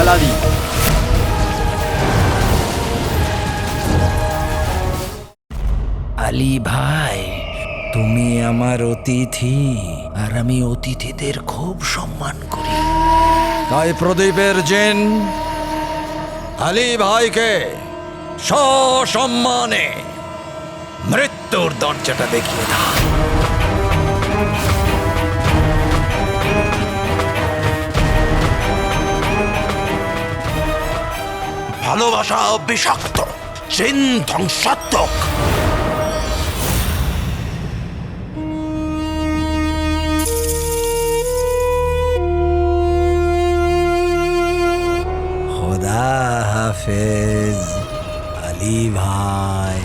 হেলালি। আলী ভাই, তুমি আমার অতিথি, আর আমি অতিথিদের খুব সম্মান করি। তাই প্রদীপের জিন আলী ভাইকে সসম্মানে মৃত্যুর দরজাটা দেখিয়ে দাও। ভালোবাসা বিষাক্ত, জিন ধ্বংসাত্মক। খোদা হাফেজ আলী ভাই।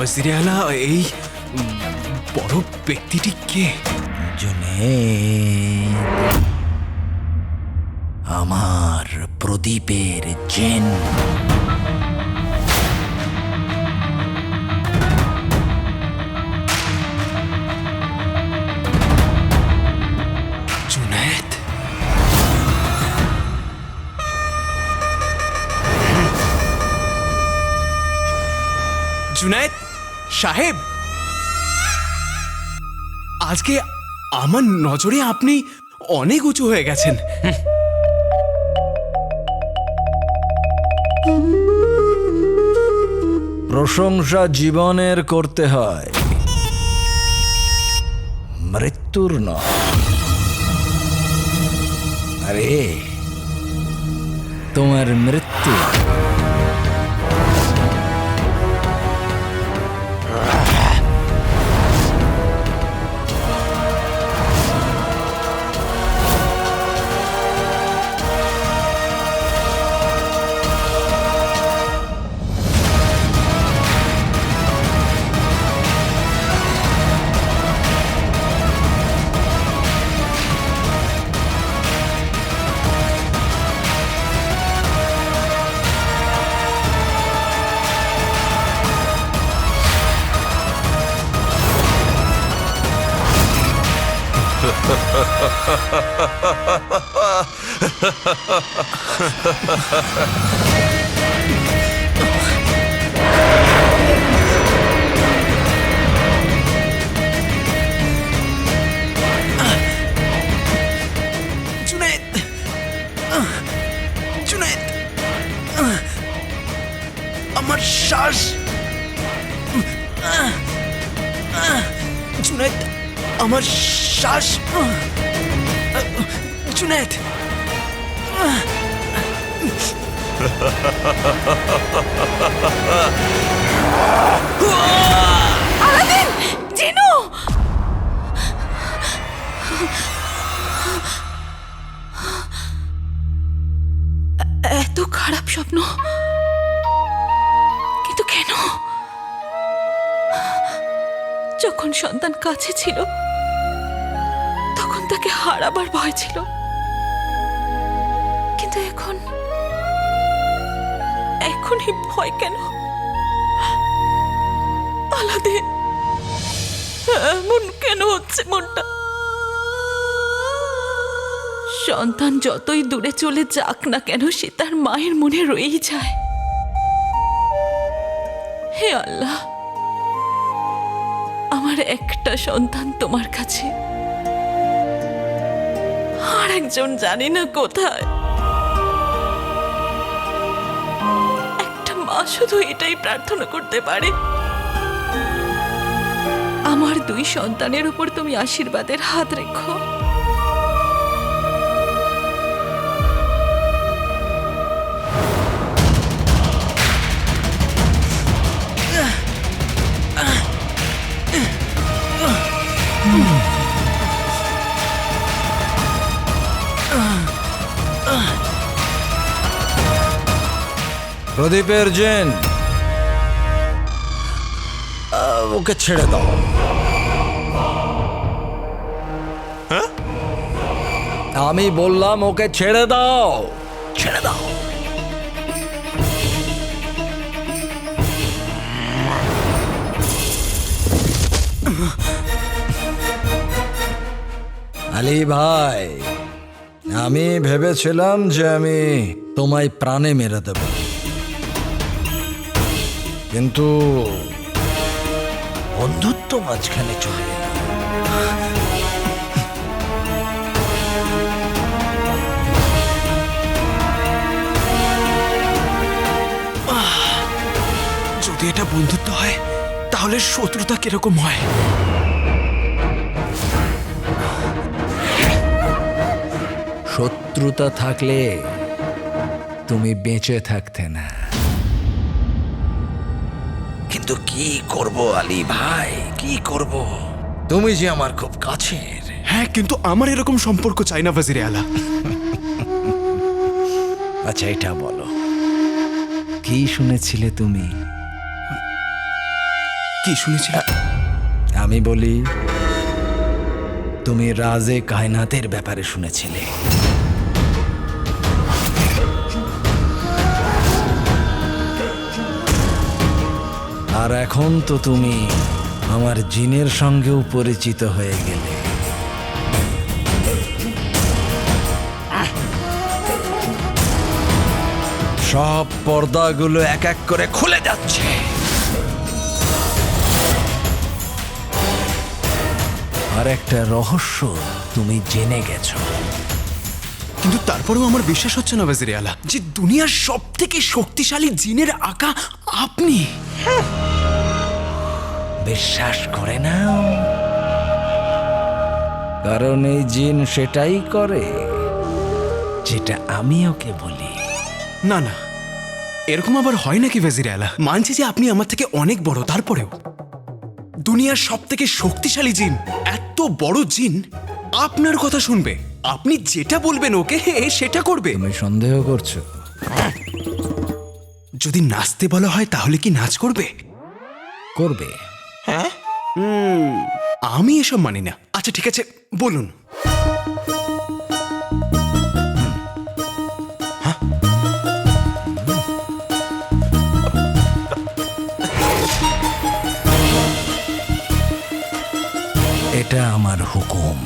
ওয়াজিরে আলা, এই বড় ব্যক্তিটি কে? জুনেদ, আমার প্রদীপের জিন। জুনায়েদ? জুনায়েদ সাহেব, আজকে আমার নজরে আপনি অনেক উঁচু হয়ে গেছেন। প্রশংসা জীবনের করতে হয়, মৃত্যুর নয়। আরে, তোমার মৃত্যু জুনায়েদ, জুনায়েদ, আমার শ্বাস। জুনায়েদ, আমার শ্বাস। জুনায়েদ, আলাদিন, জিনু! এত খারাপ স্বপ্ন, কিন্তু কেন? যখন সন্তান কাছে ছিল তখন তাকে হারাবার ভয় ছিল, কিন্তু এখন এই ভয় কেন? আলাদিন, এমন কেন হচ্ছে মনটা? সন্তান যতই দূরে চলে যাক না কেন, সে তার মায়ের মনে রয়েই যায়। হে আল্লাহ, আমার একটা সন্তান তোমার কাছে, আর একজন জানি না কোথায়। একটা মা শুধু এটাই প্রার্থনা করতে পারে, আমার দুই সন্তানের উপর তুমি আশীর্বাদের হাত রেখো। প্রদীপের জিন, ওকে ছেড়ে দাও। আমি বললাম ওকে ছেড়ে দাও, ছেড়ে দাও। আলী ভাই, আমি ভেবেছিলাম যে আমি তোমায় প্রাণে মেরে দেব, কিন্তু বন্ধুত্ব মাঝখানে চলে এলো। যদি এটা বন্ধুত্ব হয় তাহলে শত্রুতা কিরকম হয়? শত্রুতা থাকলে তুমি বেঁচে থাকতে না। কিন্তু কি করব আলী ভাই, কি করব? তুমি যে আমার খুব কাছের। হ্যাঁ, কিন্তু আমার এরকম সম্পর্ক চাই না ওয়াজিরে আলা। আচ্ছা, এটা বলো, কি শুনেছিলে তুমি? কি শুনেছি? আমি বলি, তুমি রাজে কায়নাতের ব্যাপারে শুনেছিলে। আর এখন তো তুমি আমার জিনের সঙ্গেও পরিচিত হয়ে গেলে। সব পর্দাগুলো এক এক করে খুলে যাচ্ছে। আর একটা রহস্য তুমি জেনে গেছো। কিন্তু তারপরেও আমার বিশ্বাস হচ্ছে না ওয়াজিরে আলা যে দুনিয়ার সব থেকে শক্তিশালী জিনের আকা আপনি। বিশ্বাস করে নাও, কারণ এই জিন সেটাই করে যেটা আমি ওকে বলি। না না, এরকম আবার হয় নাকি ওয়াজিরে আলা? মানছি যে আপনি আমার থেকে অনেক বড়, তারপরেও দুনিয়ার সব থেকে শক্তিশালী জিন, এত বড় জিন আপনার কথা শুনবে? আপনি যেটা বলবেন ওকে সেটা করবে? তুমি সন্দেহ করছো? যদি নাচতে বলা হয় তাহলে কি নাচ করবে? করবে। আমি এসব মানি না। আচ্ছা ঠিক আছে, বলুন। এটা আমার হুকুম।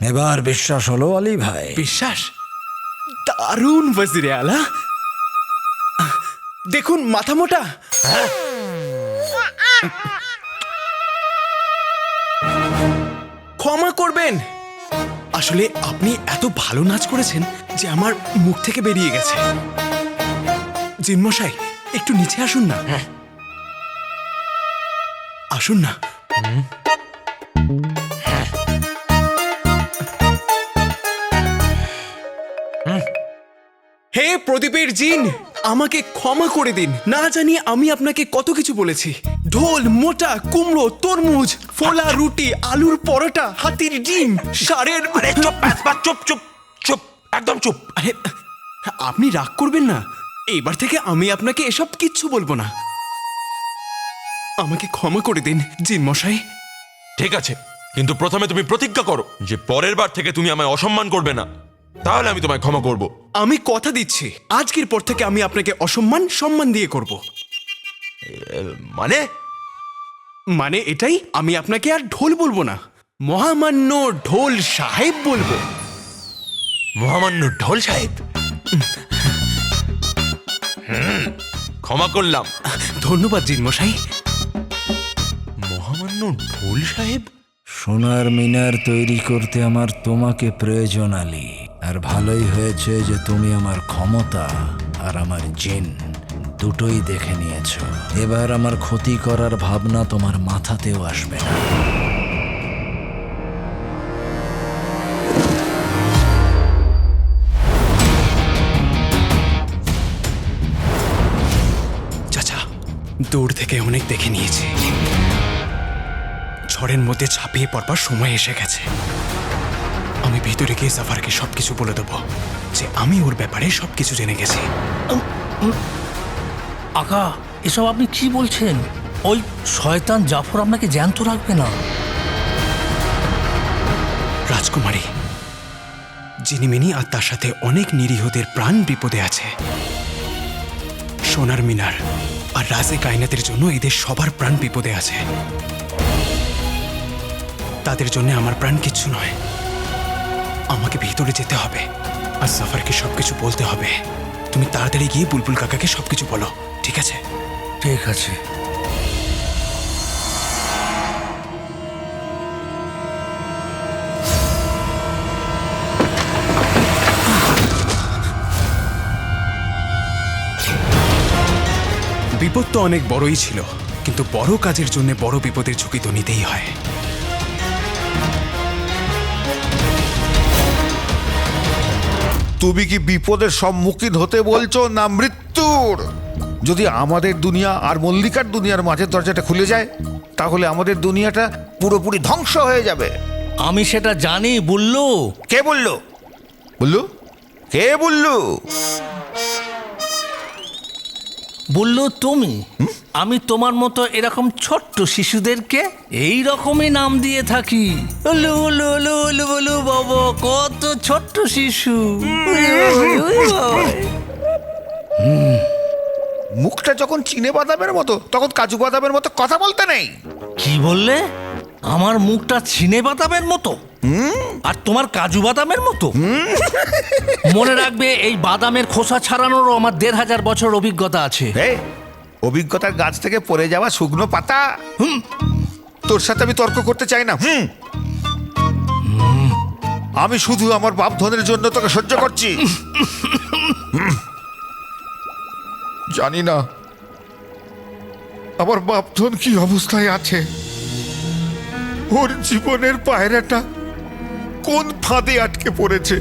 এবার বিশ্বাস হলো আলী ভাই? বিশ্বাস? দারুণ ওয়াজিরে আলা। দেখুন মাথা মোটা। ক্ষমা করবেন, আসলে আপনি এত ভালো নাচ করেছেন যে আমার মুখ থেকে বেরিয়ে গেছে। জিনমশাই, একটু নিচে আসুন না। আসুন না। হে প্রদীপের জিন, আমাকে ক্ষমা করে দিন। না জানি আমি আপনাকে কত কিছু বলেছি। ঢোল, মোটা, কুমড়ো, তরমুজ, ফোলা রুটি, আলুর পরোটা, হাতির ডিম, ষাঁড়ের। আরে চুপ, চুপ চুপ চুপ, একদম চুপ। আরে আপনি রাগ করবেন না, এবার থেকে আমি আপনাকে এসব কিচ্ছু বলবো না। আমাকে ক্ষমা করে দিন জিন মশাই। ঠিক আছে, কিন্তু প্রথমে তুমি প্রতিজ্ঞা করো যে পরের বার থেকে তুমি আমায় অসম্মান করবে না, তাহলে আমি তোমায় ক্ষমা করব। আমি কথা দিচ্ছি, আজকের পর থেকে আমি আপনাকে অসম্মান সম্মান দিয়ে করব। মানে? মানে এটাই, আমি আপনাকে আর ঢোল বলবো না, মহামান্য ঢোল সাহেব বলবো। মহামান্য ঢোল সাহেব? ক্ষমা করলাম। ধন্যবাদ জিন মশাই। মহামান্য বাজানো ঢোল সাহেব? সোনার মিনার তৈরি করতে আমার তোমাকে প্রয়োজন আলী। আর ভালোই হয়েছে যে তুমি আমার ক্ষমতা আর আমার জিন দুটোই দেখে নিয়েছো। এবার আমার ক্ষতি করার ভাবনা তোমার মাথাতেও আসবে না। চাচা, দূর থেকে অনেক দেখে নিয়েছি। ঝড়ের মধ্যে ঝাঁপিয়ে পড়বার সময় এসে গেছে। আমি ভিতরে গিয়ে সাফারকে সবকিছু বলে দেবো যে আমি ওর ব্যাপারে সবকিছু জেনে গেছি। আকা, এসব আপনি কি বলছেন? ওই শয়তান জাফর আপনাকে জ্যান্ত রাখবে না। রাজকুমারী জিনিমিনি আর তার সাথে অনেক নিরীহদের প্রাণ বিপদে আছে। সোনার মিনার আর রাজে কায়নাতের জন্য এদের সবার প্রাণ বিপদে আছে। তাদের জন্য আমার প্রাণ কিচ্ছু নয়। আমাকে ভিতরে যেতে হবে আর সাফারকে সবকিছু বলতে হবে। তুমি তাড়াতাড়ি গিয়ে বুলবুল কাকাকে সবকিছু বলো, ঠিক আছে? ঠিক আছে। বিপদ তো অনেক বড়ই ছিল, কিন্তু বড় কাজের জন্য বড় বিপদের ঝুঁকি তো নিতেই হয়। তুমি কি বিপদের সম্মুখীন হতে বলছো না মৃত্যুর? যদি আমাদের দুনিয়া আর মল্লিকার দুনিয়ার মাঝের দরজাটা খুলে যায়, তাহলে আমাদের দুনিয়াটা পুরোপুরি ধ্বংস হয়ে যাবে। আমি সেটা জানি বুল্লু। কে বললো? বললু? কে বললু? বুল্লু তুমি। আমি তোমার মতো এরকম ছোট্ট শিশুদেরকে এই রকমই নাম দিয়ে থাকি। উলু উলু উলু উলু উলু বাবা, কত ছোট্ট শিশু। মুখটা যখন চিনে বাদামের মতো, তখন কাজু বাদামের মতো কথা বলতে নেই। কি বললে? আমার মুখটা ছিনে বাদামের মতো আর তোমার কাজু বাদামের মতো? মনে রাখবে, এই বাদামের খোসা ছাড়ানোরও আমার ১৫০০ বছর অভিজ্ঞতা আছে। অভিজ্ঞতার গাছ থেকে পড়ে যাওয়া শুকনো পাতা। তোর সাথে আমি তর্ক করতে চাই না। আমি শুধু আমার বাপ ধনের জন্য তোকে সহ্য করছি। জানি না আমার বাপ ধন কি অবস্থায় আছে। ওর জীবনের পায়রাটা কোন ফাঁদে আটকে পড়েছে।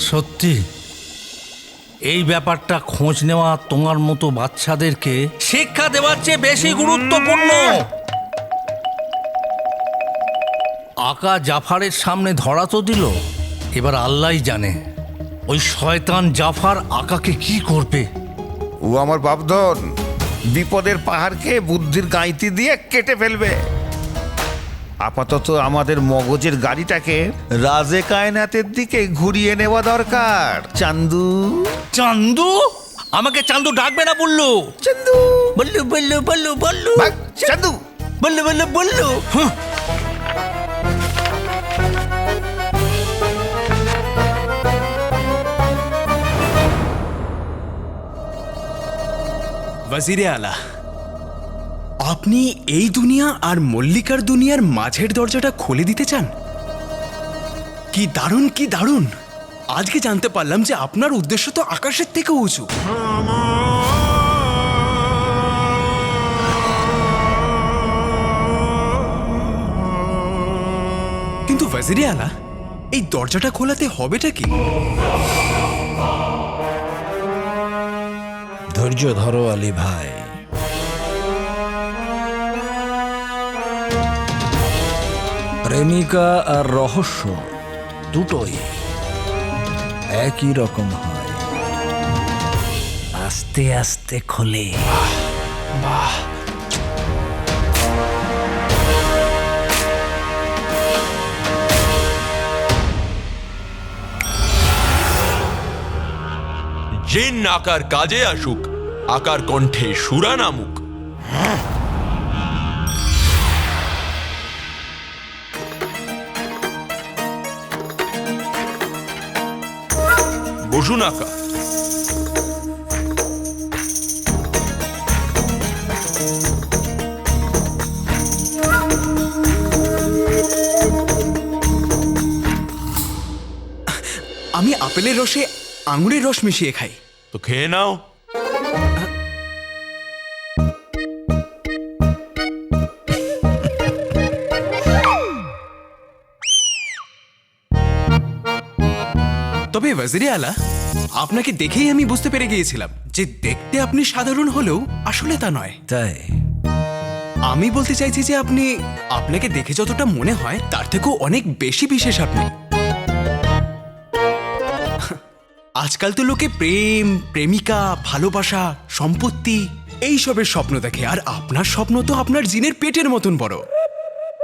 সত্যি এই ব্যাপারটা খোঁজ নেওয়া তোমার মতো বাচ্চাদেরকে শিক্ষা দেওয়ার চেয়ে বেশি গুরুত্বপূর্ণ। আকা জাফারের সামনে ধরা তো দিল, এবার আল্লাহই জানে ওই শয়তান জাফার আকাকে কি করবে। ও আমার বাপধন বিপদের পাহাড়কে বুদ্ধির গাঁইতি দিয়ে কেটে ফেলবে। আপাতত আমাদের মগজের গাড়িটাকে রাজে কায়নাতের দিকে ঘুরিয়ে নেওয়া দরকার। চান্দু, চান্দু? আমাকে চান্দু ডাকবে না বললো। চান্দু, বললু বললু বললু বললু ভাগ, চান্দু। বললু বললু বললু। ওয়াজিরে আলা, আপনি এই দুনিয়া আর মল্লিকার দুনিয়ার মাঝের দরজাটা খুলে দিতে চান? কি দারুণ, কি দারুণ! আজকে জানতে পারলাম যে আপনার উদ্দেশ্য তো আকাশের থেকে উঁচু। কিন্তু ওয়াজিরে আলা, এই দরজাটা খোলাতে হবেটা কি? ধৈর্য ধরো আলী ভাই। প্রেমিকা আর রহস্য দুটোই একই রকম হয়, আস্তে আস্তে খোলে। জিন আকার কাজে আসুক, আকার কণ্ঠে সুরা নামুক। বসুন আকা। আপেলের রসে আঙুরের রস মিশিয়ে খাই। তো খেয়ে নাও। তবে ওয়াজিরে আলা, আপনাকে দেখেই আমি বুঝতে পেরে গিয়েছিলাম যে দেখতে আপনি সাধারণ হলেও আসলে তা নয়। তাই আমি বলতে চাইছি যে আপনাকে দেখে যতটা মনে হয় তার থেকেও অনেক বেশি বিশেষ আপনি। আজকাল তো লোকে প্রেম, প্রেমিকা, ভালোবাসা, সম্পত্তি এইসবের স্বপ্ন দেখে, আর আপনার স্বপ্ন তো আপনার জিনের পেটের মতন বড়।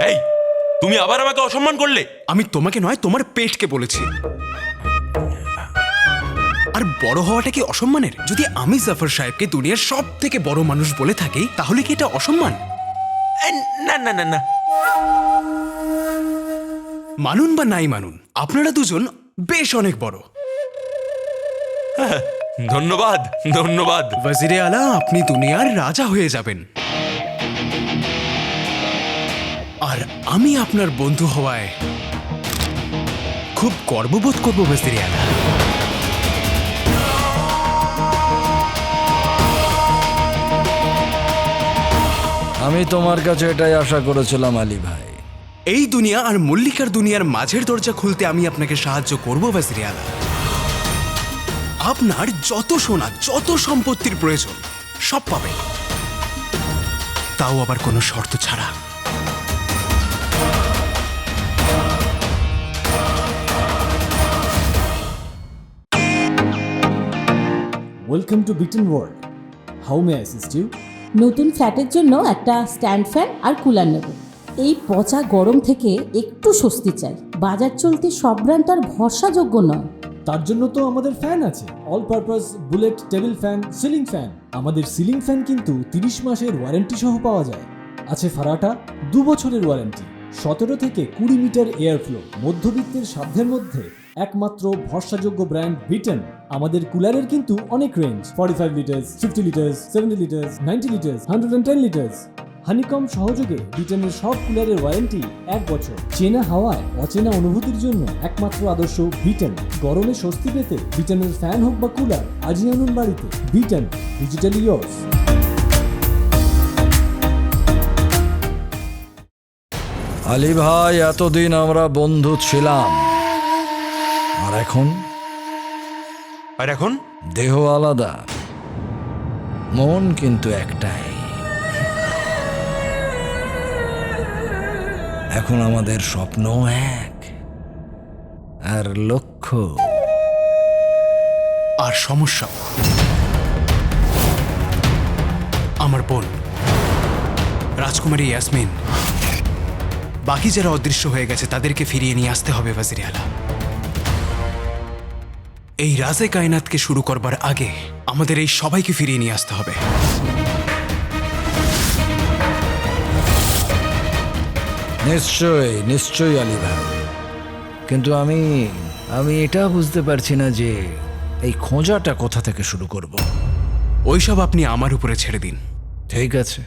এই, তুমি আবার আমাকে অসম্মান করলে। আমি তোমাকে নয়, তোমার পেটকে বলেছি। আর বড় হওয়াটা কি অসম্মানের? যদি আমি জাফর সাহেবকে দুনিয়ার সব থেকে বড় মানুষ বলে থাকি, তাহলে কি এটা অসম্মান? না না না না, মানুন বা নাই মানুন, আপনারা দুজন বেশ অনেক বড়। ধন্যবাদ ধন্যবাদ। ওয়াজিরে আলা, আপনি দুনিয়ার রাজা হয়ে যাবেন, আর আমি আপনার বন্ধু হওয়ায় খুব গর্ববোধ করবো ওয়াজিরে আলা। আমি তোমার কাছে এটাই আশা করেছিলাম আলী ভাই। এই দুনিয়া আর মল্লিকার দুনিয়ার মাঝের দরজা খুলতে আমি আপনাকে সাহায্য করবো ওয়াজিরে আলা। আপনার যত সোনা, যত সম্পত্তির প্রয়োজন সব পাবেন, তাও আবার কোনো শর্ত ছাড়া। Welcome to Beaten World. How may I assist you? নতুন ফ্ল্যাটের জন্য একটা স্ট্যান্ড ফ্যান আর কুলার নেব। এই পচা গরম থেকে একটু স্বস্তি চাই। বাজার চলতে সব ব্র্যান্ড আর ভরসাযোগ্য নয়। তার জন্য তো আমাদের ফ্যান আছে, all purpose bullet table fan, ceiling fan. আমাদের সিলিং ফ্যান কিন্তু 30 মাসের ওয়ারেন্টি সহ পাওয়া যায়। আছে ফারাটা 2 বছরের ওয়ারেন্টি, 17 থেকে 20 মিটার এয়ার ফ্লো, মধ্যবিত্তের সাধ্যের মধ্যে একমাত্র ভরসাযোগ্য ব্র্যান্ড বিটেন। আমাদের কুলারের কিন্তু অনেক range, 45 litres, 50 litres, 70 litres, 90 litres, 110 litres. Honeycomb সহযোগে বিটেনের সব কুলারের ওয়ারেন্টি 1 বছর। চেনা হাওয়ায় অচেনা অনুভূতির জন্য একমাত্র আদর্শ বিটেন। গরমে স্বস্তি পেতে বিটেনের ফ্যান হোক বা কুলার, আজই আনুন বাড়িতে। Beaten, digitally yours. আলী ভাই, এতদিন আমরা বন্ধু ছিলাম, আর এখন আর এখন দেহ আলাদা, মন কিন্তু একটাই। এখন আমাদের স্বপ্ন এক, আর লক্ষ্য আর সমস্যা আমার বোন রাজকুমারী ইয়াসমিন। বাকি যারা অদৃশ্য হয়ে গেছে তাদেরকে ফিরিয়ে নিয়ে আসতে হবে ওয়াজিরে আলা। এই রাজে কায়নাতকে শুরু করবার আগে আমাদের এই সবাইকে ফিরিয়ে নিয়ে আসতে হবে। নিশ্চয়ই নিশ্চয়ই আলী ভাই, কিন্তু আমি এটা বুঝতে পারছি না যে এই খোঁজাটা কোথা থেকে শুরু করব। ওইসব আপনি আমার উপরে ছেড়ে দিন। ঠিক আছে,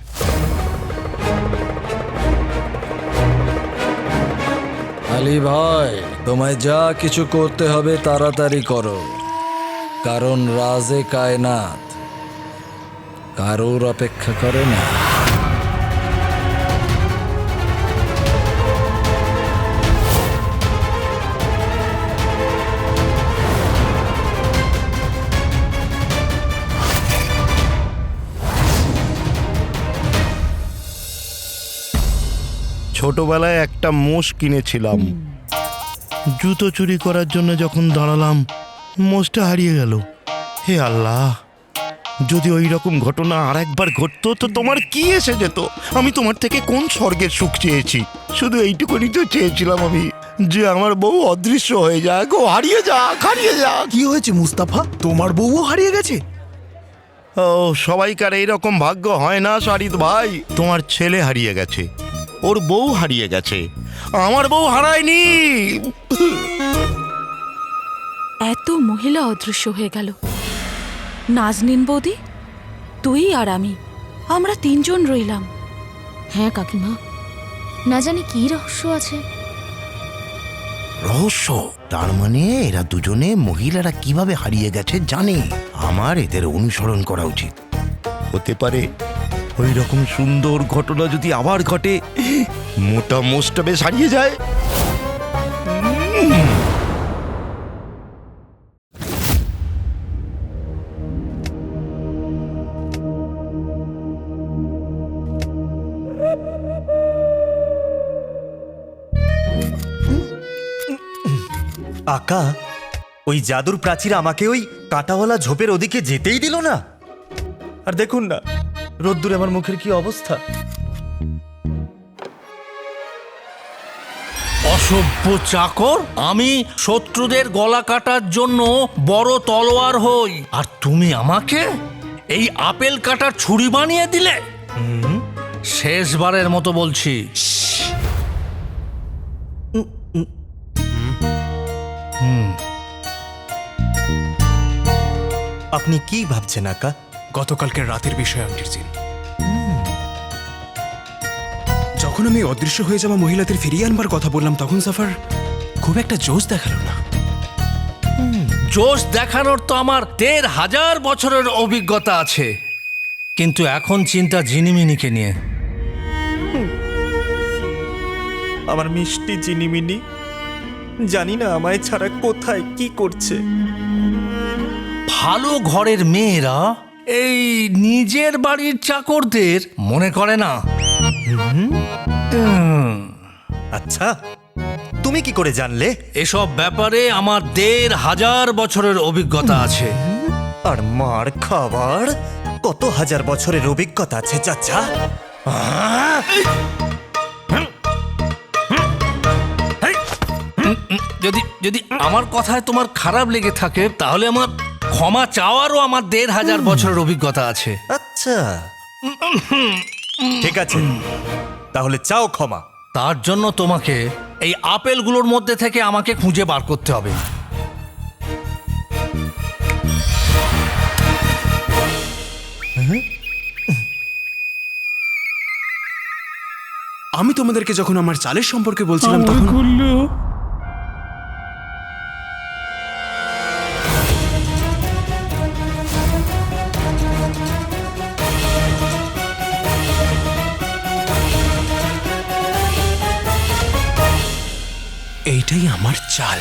আলী ভাই, তোমায় যা কিছু করতে হবে তাড়াতাড়ি করো, কারণ রাজে কায়নাত কারোর অপেক্ষা করে না। ছোটবেলায় একটা মোষ কিনেছিলাম, জুতো চুরি করার জন্য যখন দাঁড়ালাম মোষটা হারিয়ে গেল। হে আল্লাহ, যদি ওই রকম ঘটনা আর একবার ঘটতো তো তোমার কি এসে যেত? আমি তোমার থেকে কোন স্বর্গের সুখ চেয়েছি? শুধু এইটুকুনি তো চেয়েছিলাম আমি, যে আমার বউ অদৃশ্য হয়ে যাক, ও হারিয়ে যাক, হারিয়ে যাক। কি হয়েছে মুস্তাফা, তোমার বউও হারিয়ে গেছে? ও, সবাইকার এইরকম ভাগ্য হয় না শারিদ ভাই। তোমার ছেলে হারিয়ে গেছে, ওর বউ হারিয়ে গেছে, আমার বউ হারায়নি। এত মহিলা অদৃশ্য হয়ে গেল। নাজনীন বৌদি, তুই আর আমরা 3 জন রইলাম। হ্যাঁ কাকিমা, না জানি কি রহস্য আছে। রহস্য। তার মানে এরা দুজনে মহিলারা কিভাবে হারিয়ে গেছে জানে। আমার এদের অনুসরণ করা উচিত। হতে পারে ওই রকম সুন্দর ঘটনা যদি আবার ঘটে, মোটা মোষটা বেশ হারিয়ে যায়। আকা, ওই জাদুর প্রাচীর আমাকে ওই কাঁটাওয়ালা ঝোপের ওদিকে যেতেই দিল না। আর দেখুন না রোদ্দুরে আমার মুখের কি অবস্থা। অসভ্য চাকর, আমি শত্রুদের গলা কাটার জন্য বড় তলোয়ার হই, আর তুমি আমাকে এই আপেল কাটার ছুরি বানিয়ে দিলে। শেষবারের মতো বলছি, আপনি কি ভাবছেন আকা? গতকালকের রাতের বিষয় আন্টির জিন। যখন আমি অদৃশ্য হয়ে যাওয়া মহিলাদের ফিরিয়ে আনবার কথা বললাম, তখন সাফার খুব একটা জোশ দেখালো না। জোশ দেখানোর তো আমার ১,৫০০ বছরের অভিজ্ঞতা আছে, কিন্তু এখন চিন্তা জিনিমিনিকে নিয়ে। আমার মিষ্টি জিনিমিনি জানি না আমায় ছাড়া কোথায় কি করছে। ভালো ঘরের মেয়েরা এই নিজের বাড়ির চাকরদের মনে করে না। আচ্ছা, তুমি কি করে জানলে? এসব ব্যাপারে আমার ১,৫০০ বছরের অভিজ্ঞতা আছে। আর মার খাবার কত হাজার বছরের অভিজ্ঞতা আছে চাচা। যদি যদি আমার কথায় তোমার খারাপ লেগে থাকে, তাহলে আমার ক্ষমা চাওয়ারও আমার ১,৫০০ বছরের অভিজ্ঞতা আছে। আচ্ছা ঠিক আছে, তাহলে চাও ক্ষমা। তার জন্য তোমাকে এই আপেলগুলোর মধ্যে থেকে আমাকে খুঁজে বার করতে হবে। আমি তোমাদেরকে যখন আমার চালের সম্পর্কে বলছিলাম, তখন এইটাই আমার চাল।